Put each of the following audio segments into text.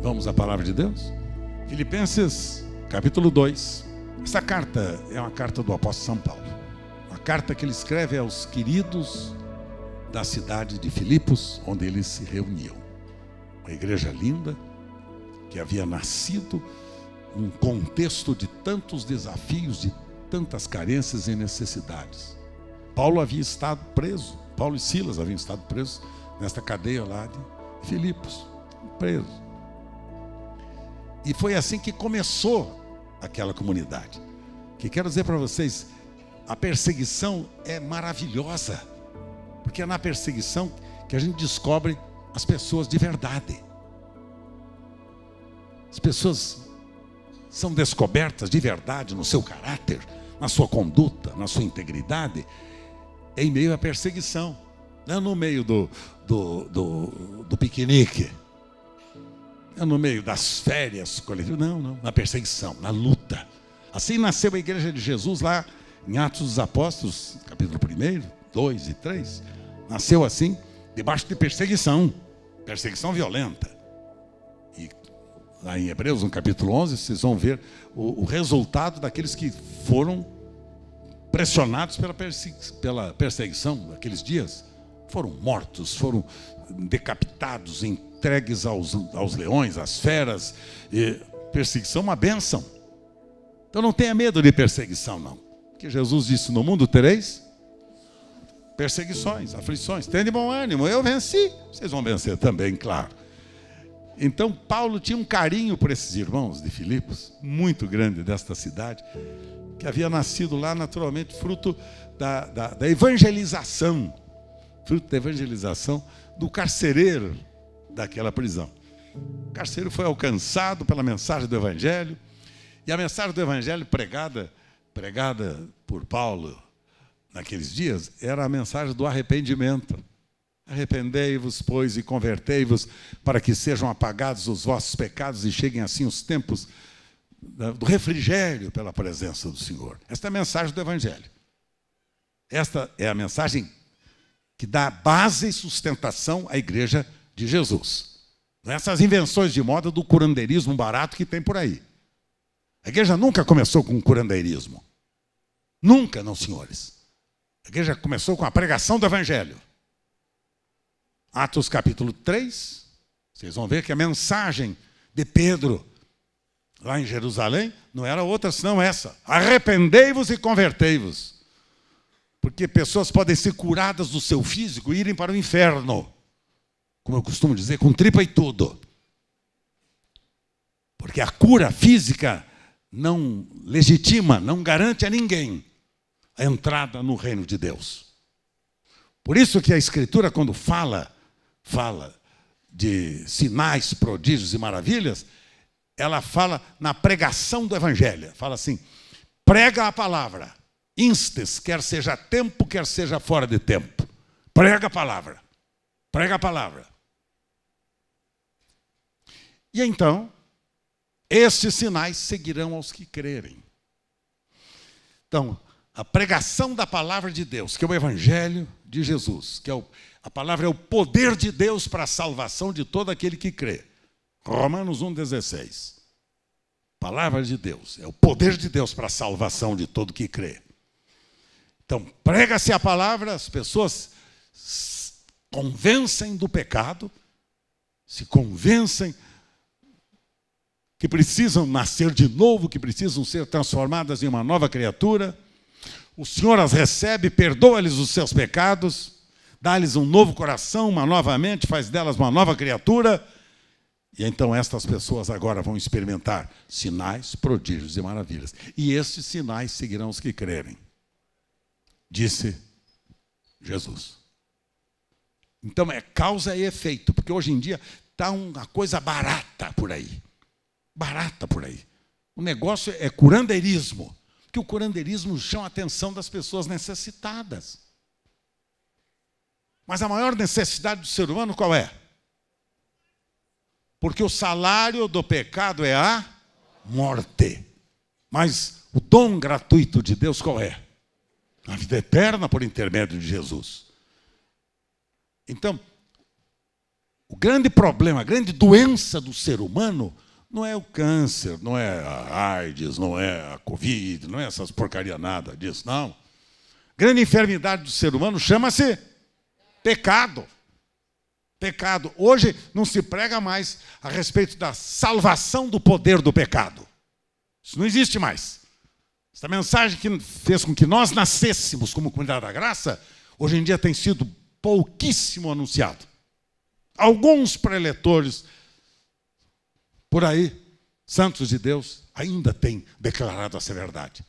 Vamos à palavra de Deus? Filipenses, capítulo 2. Essa carta é uma carta do apóstolo São Paulo. Uma carta que ele escreve aos queridos da cidade de Filipos, onde eles se reuniam. Uma igreja linda, que havia nascido num contexto de tantos desafios, de tantas carências e necessidades. Paulo havia estado preso, Paulo e Silas haviam estado presos nesta cadeia lá de Filipos, presos. E foi assim que começou aquela comunidade. Que quero dizer para vocês, a perseguição é maravilhosa, porque é na perseguição que a gente descobre as pessoas de verdade. As pessoas são descobertas de verdade no seu caráter, na sua conduta, na sua integridade, em meio à perseguição, não no meio do piquenique, não no meio das férias coletivas, não, na perseguição, na luta. Assim nasceu a igreja de Jesus lá em Atos dos Apóstolos, capítulo 1, 2 e 3, nasceu assim, debaixo de perseguição violenta. E lá em Hebreus, no capítulo 11, vocês vão ver o resultado daqueles que foram pressionados pela perseguição daqueles dias. Foram mortos, foram decapitados, entregues aos leões, às feras. E perseguição é uma bênção. Então não tenha medo de perseguição, não. Porque Jesus disse, no mundo tereis perseguições, aflições. Tende bom ânimo, eu venci. Vocês vão vencer também, claro. Então Paulo tinha um carinho por esses irmãos de Filipos, muito grande desta cidade, que havia nascido lá naturalmente fruto da evangelização, do carcereiro daquela prisão. O carcereiro foi alcançado pela mensagem do Evangelho, e a mensagem do Evangelho pregada por Paulo naqueles dias era a mensagem do arrependimento. Arrependei-vos, pois, e convertei-vos, para que sejam apagados os vossos pecados e cheguem assim os tempos do refrigério pela presença do Senhor. Esta é a mensagem do Evangelho. Esta é a mensagem que dá base e sustentação à igreja de Jesus. Não é essas invenções de moda do curandeirismo barato que tem por aí. A igreja nunca começou com curandeirismo. Nunca, não, senhores. A igreja começou com a pregação do Evangelho. Atos capítulo 3, vocês vão ver que a mensagem de Pedro lá em Jerusalém não era outra senão essa: arrependei-vos e convertei-vos. Porque pessoas podem ser curadas do seu físico e irem para o inferno, como eu costumo dizer, com tripa e tudo. Porque a cura física não legitima, não garante a ninguém a entrada no reino de Deus. Por isso que a Escritura, quando fala de sinais, prodígios e maravilhas, ela fala na pregação do Evangelho. Fala assim, prega a palavra, instes, quer seja a tempo, quer seja fora de tempo. Prega a palavra, prega a palavra. E então, estes sinais seguirão aos que crerem. Então, a pregação da palavra de Deus, que é o Evangelho de Jesus, que a palavra é o poder de Deus para a salvação de todo aquele que crê. Romanos 1,16. Palavra de Deus, é o poder de Deus para a salvação de todo que crê. Então, prega-se a palavra, as pessoas convencem do pecado, se convencem que precisam nascer de novo, que precisam ser transformadas em uma nova criatura. O Senhor as recebe, perdoa-lhes os seus pecados, dá-lhes um novo coração, uma nova mente, faz delas uma nova criatura. E então estas pessoas agora vão experimentar sinais, prodígios e maravilhas. E estes sinais seguirão os que crerem, disse Jesus. Então é causa e efeito, porque hoje em dia está uma coisa barata por aí. Barata por aí. O negócio é curandeirismo, porque o curandeirismo chama a atenção das pessoas necessitadas. Mas a maior necessidade do ser humano qual é? Porque o salário do pecado é a morte. Mas o dom gratuito de Deus qual é? A vida eterna por intermédio de Jesus. Então, O grande problema, a grande doença do ser humano não é o câncer, não é a AIDS, não é a Covid, não é essas porcaria nada disso, não. A grande enfermidade do ser humano chama-se pecado. Pecado. Hoje não se prega mais a respeito da salvação do poder do pecado. Isso não existe mais. Essa mensagem que fez com que nós nascêssemos como comunidade da graça, hoje em dia tem sido pouquíssimo anunciado. Alguns preletores por aí, santos de Deus, ainda têm declarado essa verdade.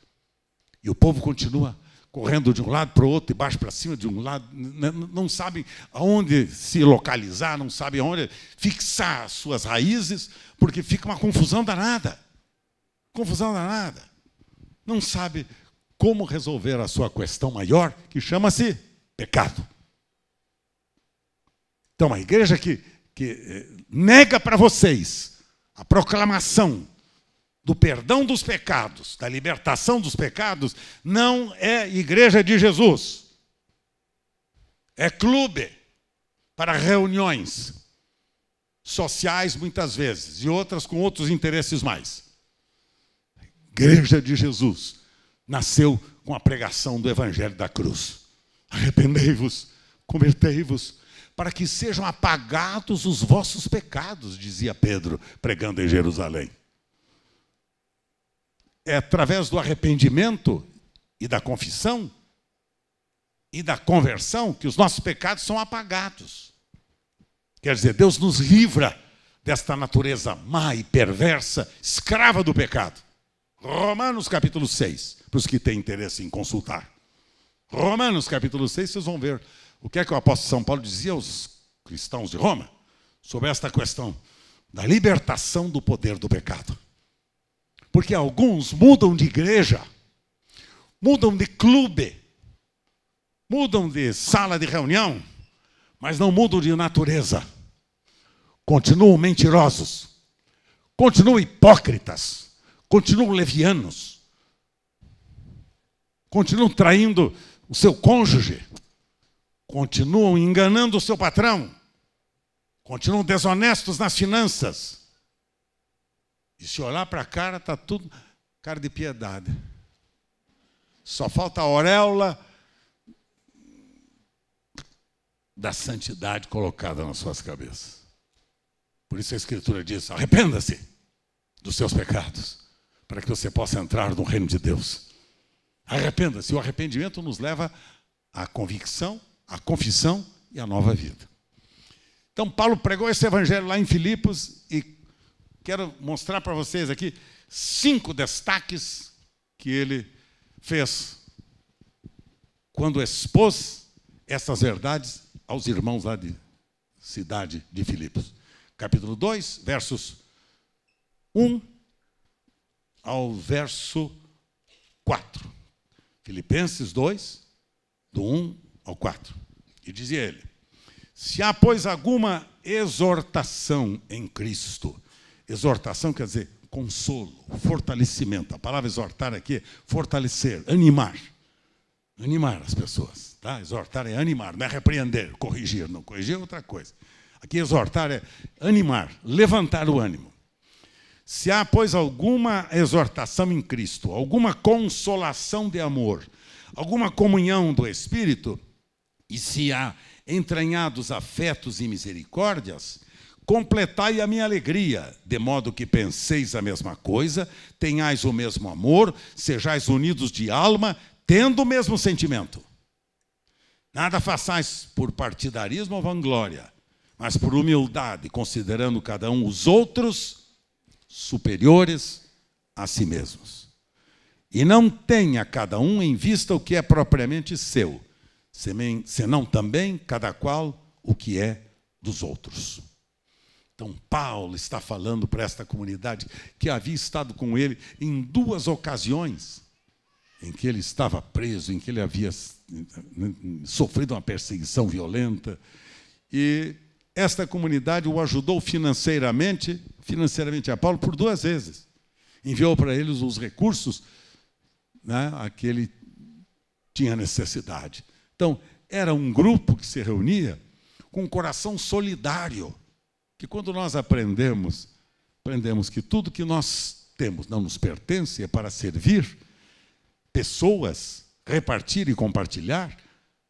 E o povo continua correndo de um lado para o outro, de baixo para cima, de um lado, não sabem aonde se localizar, não sabem aonde fixar as suas raízes, porque fica uma confusão danada. Confusão danada. Não sabe como resolver a sua questão maior, que chama-se pecado. Então, a igreja que nega para vocês a proclamação do perdão dos pecados, da libertação dos pecados, não é igreja de Jesus. É clube para reuniões sociais, muitas vezes, e outras com outros interesses mais. A igreja de Jesus nasceu com a pregação do evangelho da cruz. Arrependei-vos, convertei-vos, para que sejam apagados os vossos pecados, dizia Pedro, pregando em Jerusalém. É através do arrependimento e da confissão e da conversão que os nossos pecados são apagados. Quer dizer, Deus nos livra desta natureza má e perversa, escrava do pecado. Romanos capítulo 6, para os que têm interesse em consultar. Romanos capítulo 6, vocês vão ver o que é que o apóstolo São Paulo dizia aos cristãos de Roma sobre esta questão da libertação do poder do pecado. Porque alguns mudam de igreja, mudam de clube, mudam de sala de reunião, mas não mudam de natureza. Continuam mentirosos, continuam hipócritas, continuam levianos, continuam traindo o seu cônjuge, continuam enganando o seu patrão, continuam desonestos nas finanças. E se olhar para a cara, está tudo cara de piedade. Só falta a auréola da santidade colocada nas suas cabeças. Por isso a Escritura diz: arrependa-se dos seus pecados, para que você possa entrar no reino de Deus. Arrependa-se. O arrependimento nos leva à convicção, à confissão e à nova vida. Então, Paulo pregou esse evangelho lá em Filipos e quero mostrar para vocês aqui 5 destaques que ele fez quando expôs essas verdades aos irmãos lá de cidade de Filipos. Capítulo 2, versos 1 ao verso 4. Filipenses 2, do 1 ao 4. E dizia ele: se há, pois, alguma exortação em Cristo. Exortação quer dizer consolo, fortalecimento. A palavra exortar aqui é fortalecer, animar. Animar as pessoas. Tá? Exortar é animar, não é repreender, corrigir. Não, corrigir é outra coisa. Aqui exortar é animar, levantar o ânimo. Se há, pois, alguma exortação em Cristo, alguma consolação de amor, alguma comunhão do Espírito, e se há entranhados afetos e misericórdias, completai a minha alegria, de modo que penseis a mesma coisa, tenhais o mesmo amor, sejais unidos de alma, tendo o mesmo sentimento. Nada façais por partidarismo ou vanglória, mas por humildade, considerando cada um os outros superiores a si mesmos. E não tenha cada um em vista o que é propriamente seu, senão também cada qual o que é dos outros. Então, Paulo está falando para esta comunidade que havia estado com ele em 2 ocasiões em que ele estava preso, em que ele havia sofrido uma perseguição violenta. E esta comunidade o ajudou financeiramente a Paulo por 2 vezes. Enviou para eles os recursos, né, a que ele tinha necessidade. Então, era um grupo que se reunia com um coração solidário, que quando nós aprendemos que tudo que nós temos não nos pertence, é para servir pessoas, repartir e compartilhar,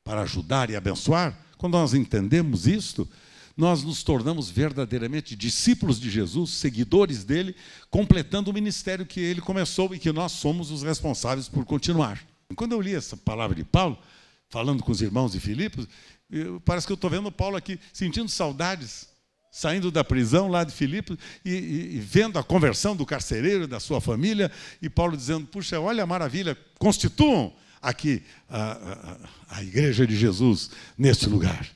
para ajudar e abençoar. Quando nós entendemos isto, nós nos tornamos verdadeiramente discípulos de Jesus, seguidores dele, completando o ministério que ele começou e que nós somos os responsáveis por continuar. Quando eu li essa palavra de Paulo, falando com os irmãos de Filipos, parece que eu estou vendo Paulo aqui, sentindo saudades, saindo da prisão lá de Filipos e vendo a conversão do carcereiro, da sua família, e Paulo dizendo, puxa, olha a maravilha, constituam aqui a igreja de Jesus neste lugar.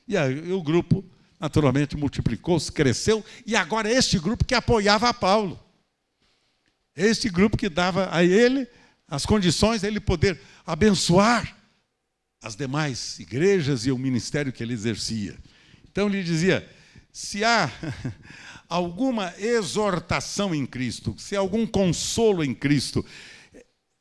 E aí o grupo, naturalmente, multiplicou-se, cresceu, e agora este grupo que apoiava a Paulo. Este grupo que dava a ele as condições de ele poder abençoar as demais igrejas e o ministério que ele exercia. Então ele dizia, se há alguma exortação em Cristo, se há algum consolo em Cristo,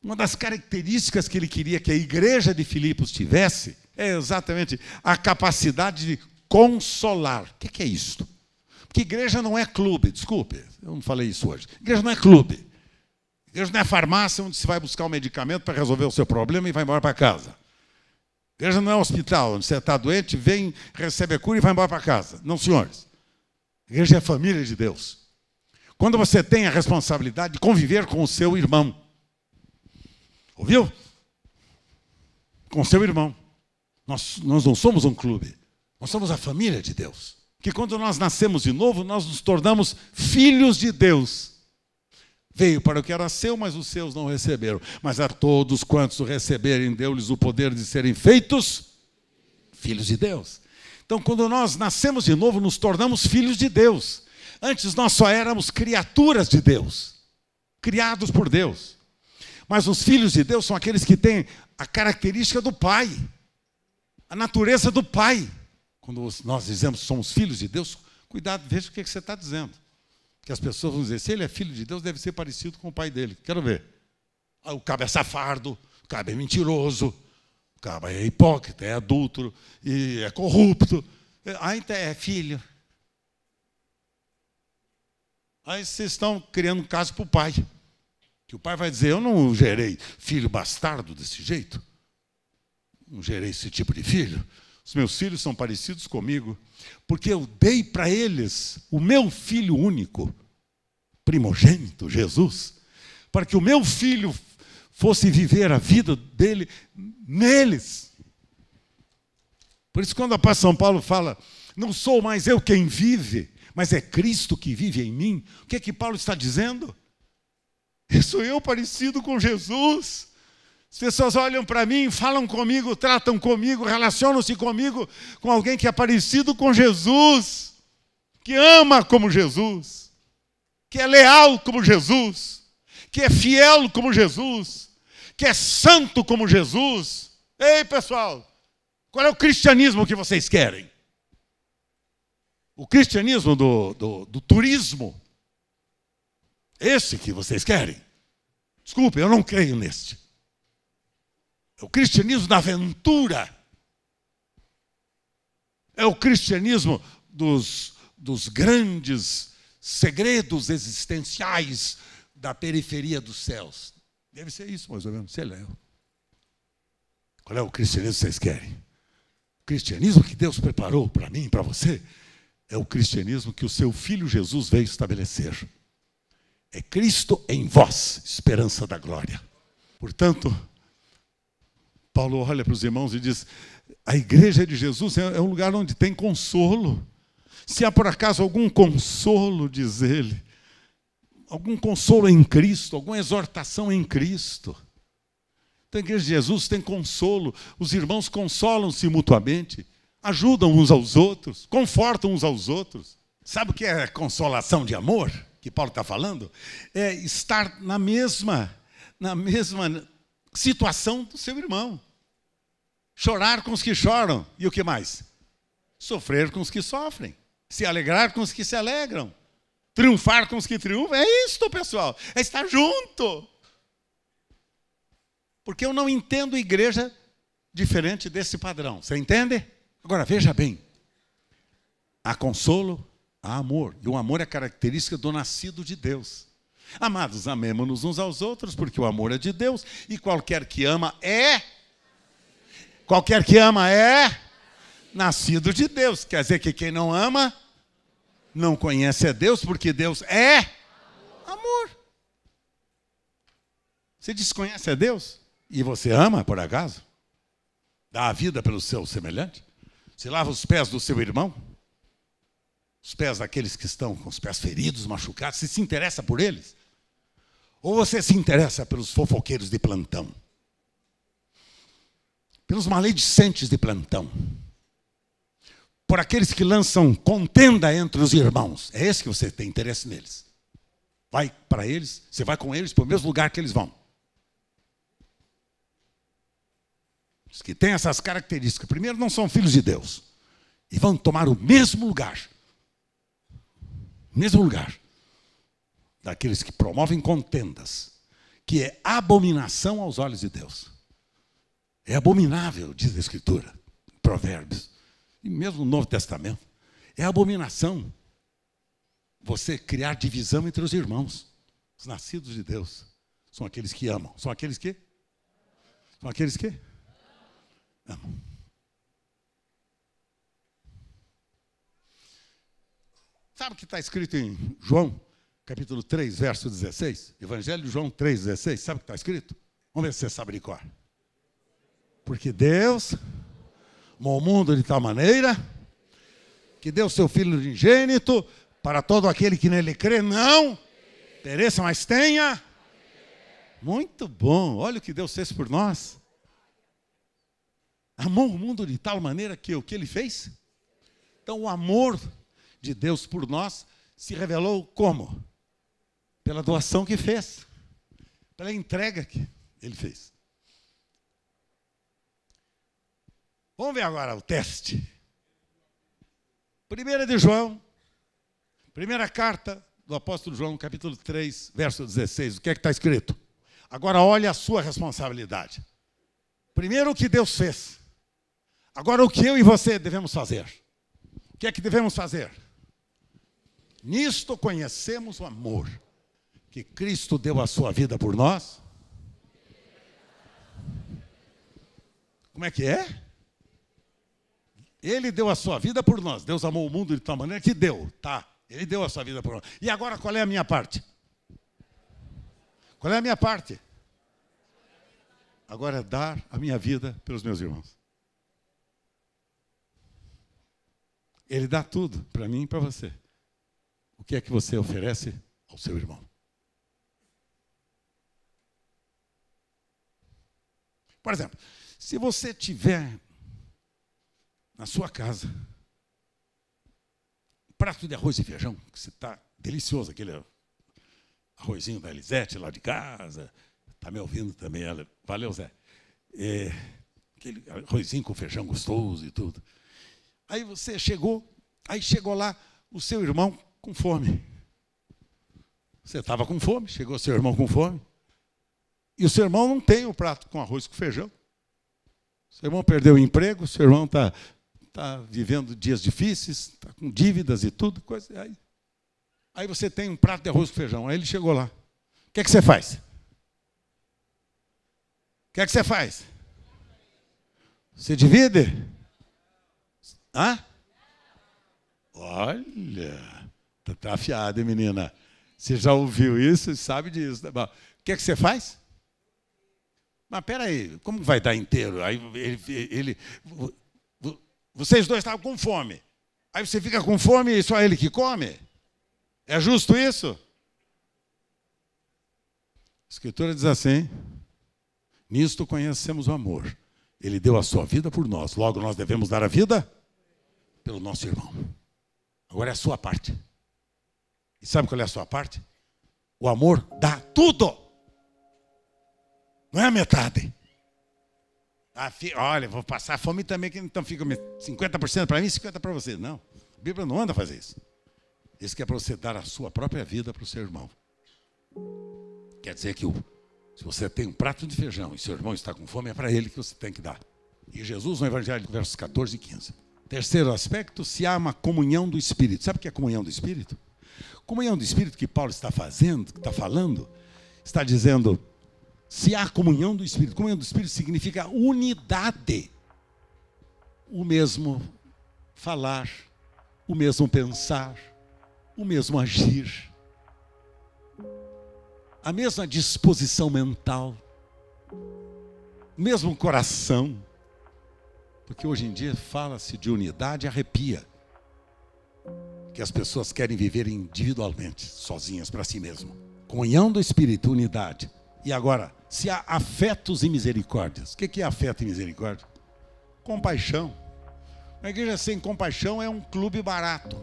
uma das características que ele queria que a igreja de Filipos tivesse é exatamente a capacidade de consolar. O que é isto? Porque igreja não é clube, desculpe, eu não falei isso hoje. Igreja não é clube. Igreja não é farmácia onde se vai buscar um medicamento para resolver o seu problema e vai embora para casa. Igreja não é hospital onde você está doente, vem, recebe a cura e vai embora para casa. Não, senhores. Igreja é a família de Deus. Quando você tem a responsabilidade de conviver com o seu irmão. Ouviu? Com o seu irmão. Nós não somos um clube. Nós somos a família de Deus. Que quando nós nascemos de novo, nós nos tornamos filhos de Deus. Veio para o que era seu, mas os seus não receberam. Mas a todos quantos o receberem, deu-lhes o poder de serem feitos filhos de Deus. Então, quando nós nascemos de novo, nos tornamos filhos de Deus. Antes nós só éramos criaturas de Deus, criados por Deus. Mas os filhos de Deus são aqueles que têm a característica do Pai, a natureza do Pai. Quando nós dizemos que somos filhos de Deus, cuidado, veja o que você está dizendo. Que as pessoas vão dizer, se ele é filho de Deus, deve ser parecido com o pai dele. Quero ver. O cabo é safado, o cabo é mentiroso, o cabo é hipócrita, é adúltero, e é corrupto. Aí é filho. Aí vocês estão criando um caso para o pai. Que o pai vai dizer, eu não gerei filho bastardo desse jeito. Não gerei esse tipo de filho. Os meus filhos são parecidos comigo, porque eu dei para eles o meu filho único, primogênito, Jesus, para que o meu filho fosse viver a vida dele neles. Por isso, quando o apóstolo São Paulo fala, não sou mais eu quem vive, mas é Cristo que vive em mim, o que é que Paulo está dizendo? Sou eu parecido com Jesus. As pessoas olham para mim, falam comigo, tratam comigo, relacionam-se comigo com alguém que é parecido com Jesus, que ama como Jesus, que é leal como Jesus, que é fiel como Jesus, que é santo como Jesus. Ei, pessoal, qual é o cristianismo que vocês querem? O cristianismo do turismo? Esse que vocês querem? Desculpe, eu não creio neste. É o cristianismo da aventura. É o cristianismo dos grandes segredos existenciais da periferia dos céus. Deve ser isso, mais ou menos. Sei lá. Qual é o cristianismo que vocês querem? O cristianismo que Deus preparou para mim e para você é o cristianismo que o seu Filho Jesus veio estabelecer. É Cristo em vós, esperança da glória. Portanto, Paulo olha para os irmãos e diz, a igreja de Jesus é um lugar onde tem consolo. Se há por acaso algum consolo, diz ele, algum consolo em Cristo, alguma exortação em Cristo. Então a igreja de Jesus tem consolo, os irmãos consolam-se mutuamente, ajudam uns aos outros, confortam uns aos outros. Sabe o que é consolação de amor, que Paulo está falando? É estar na mesma situação do seu irmão. Chorar com os que choram. E o que mais? Sofrer com os que sofrem. Se alegrar com os que se alegram. Triunfar com os que triunfam. É isto, pessoal. É estar junto. Porque eu não entendo igreja diferente desse padrão. Você entende? Agora, veja bem. Há consolo, Há amor. E o amor é característica do nascido de Deus. Amados, amemo-nos uns aos outros, porque o amor é de Deus. E qualquer que ama é nascido de Deus. Quer dizer que quem não ama não conhece a Deus, porque Deus é amor. Você desconhece a Deus e você ama, por acaso? Dá a vida pelo seu semelhante? Você lava os pés do seu irmão? Os pés daqueles que estão com os pés feridos, machucados? Você se interessa por eles? Ou você se interessa pelos fofoqueiros de plantão? Pelos maledicentes de plantão? Por aqueles que lançam contenda entre os irmãos? É esse que você tem interesse neles. Vai para eles, você vai com eles para o mesmo lugar que eles vão. Os que têm essas características, primeiro, não são filhos de Deus. E vão tomar o mesmo lugar. Mesmo lugar. Daqueles que promovem contendas. Que é abominação aos olhos de Deus. É abominável, diz a Escritura. Provérbios. E mesmo no Novo Testamento. É abominação. Você criar divisão entre os irmãos. Os nascidos de Deus. São aqueles que amam. São aqueles que? São aqueles que? Amam. Sabe o que está escrito em João, capítulo 3, verso 16? Evangelho de João 3, 16. Sabe o que está escrito? Vamos ver se você sabe de cor. Porque Deus amou o mundo de tal maneira que deu seu Filho unigênito para todo aquele que nele crê, não pereça, mas tenha. Muito bom. Olha o que Deus fez por nós. Amou o mundo de tal maneira que o que ele fez? Então o amor de Deus por nós se revelou como? Pela doação que fez. Pela entrega que ele fez. Vamos ver agora o teste. 1 de João, primeira carta do apóstolo João, capítulo 3, verso 16. O que é que está escrito? Agora olha a sua responsabilidade. Primeiro o que Deus fez. Agora o que eu e você devemos fazer. O que é que devemos fazer? Nisto conhecemos o amor, que Cristo deu a sua vida por nós. Como é que é? Ele deu a sua vida por nós. Deus amou o mundo de tal maneira que deu, tá? Ele deu a sua vida por nós. E agora qual é a minha parte? Qual é a minha parte? Agora é dar a minha vida pelos meus irmãos. Ele dá tudo para mim e para você. O que é que você oferece ao seu irmão? Por exemplo, se você tiver na sua casa um prato de arroz e feijão, que está delicioso, aquele arrozinho da Elisete lá de casa, está me ouvindo também ela. Valeu, Zé. Aquele arrozinho com feijão gostoso e tudo. Aí você chegou lá o seu irmão com fome. Você estava com fome, chegou seu irmão com fome. E o seu irmão não tem o prato com arroz e com feijão. Seu irmão perdeu o emprego, seu irmão está vivendo dias difíceis, está com dívidas e tudo. Coisa. Aí você tem um prato de arroz com feijão. Aí ele chegou lá. O que é que você faz? O que é que você faz? Você divide? Hã? Olha, está afiado, hein, menina? Você já ouviu isso e sabe disso. O que é que você faz? Mas peraí, como vai dar inteiro? Aí vocês dois estavam com fome. Aí você fica com fome e só ele que come? É justo isso? A Escritura diz assim: nisto conhecemos o amor. Ele deu a sua vida por nós. Logo, nós devemos dar a vida pelo nosso irmão. Agora é a sua parte. E sabe qual é a sua parte? O amor dá tudo. Não é a metade. Olha, vou passar fome também, que então fica 50% para mim e 50% para você. Não, a Bíblia não anda a fazer isso. Isso que é para você dar a sua própria vida para o seu irmão. Quer dizer que se você tem um prato de feijão e seu irmão está com fome, é para ele que você tem que dar. E Jesus, no Evangelho, versos 14 e 15. Terceiro aspecto, se há uma comunhão do Espírito. Sabe o que é comunhão do Espírito? Comunhão do Espírito que Paulo está fazendo, que está falando, está dizendo, se há comunhão do Espírito. Comunhão do Espírito significa unidade. O mesmo falar, o mesmo pensar, o mesmo agir, a mesma disposição mental, o mesmo coração. Porque hoje em dia fala-se de unidade e arrepia. Que as pessoas querem viver individualmente, sozinhas para si mesmo. Comunhão do Espírito, unidade. E agora, se há afetos e misericórdias. O que é afeto e misericórdia? Compaixão. Uma igreja sem compaixão é um clube barato.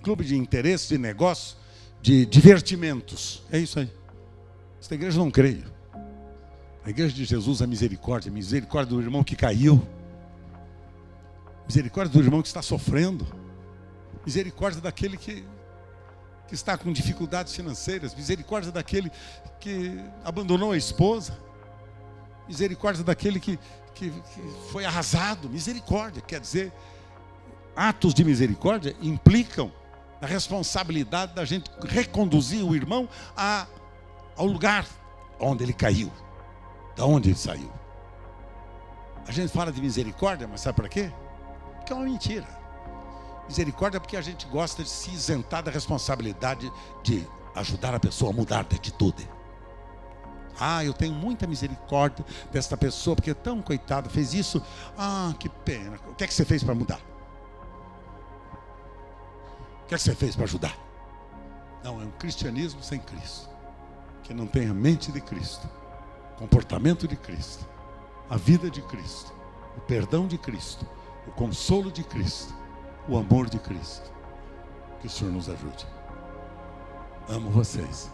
Clube de interesse, de negócio, de divertimentos. É isso aí. Esta igreja não creio. A igreja de Jesus é misericórdia. Misericórdia do irmão que caiu. Misericórdia do irmão que está sofrendo. Misericórdia daquele que está com dificuldades financeiras. Misericórdia daquele que abandonou a esposa. Misericórdia daquele que foi arrasado. Misericórdia, quer dizer, atos de misericórdia implicam a responsabilidade da gente reconduzir o irmão ao lugar onde ele caiu, da onde ele saiu. A gente fala de misericórdia, mas sabe para quê? Porque é uma mentira. Misericórdia é porque a gente gosta de se isentar da responsabilidade de ajudar a pessoa a mudar de atitude. Eu tenho muita misericórdia desta pessoa, porque é tão coitada, fez isso. Que pena. O que é que você fez para mudar? O que é que você fez para ajudar? Não, é um cristianismo sem Cristo, que não tem a mente de Cristo, o comportamento de Cristo, a vida de Cristo, o perdão de Cristo, o consolo de Cristo, o amor de Cristo. Que o Senhor nos ajude. Amo vocês.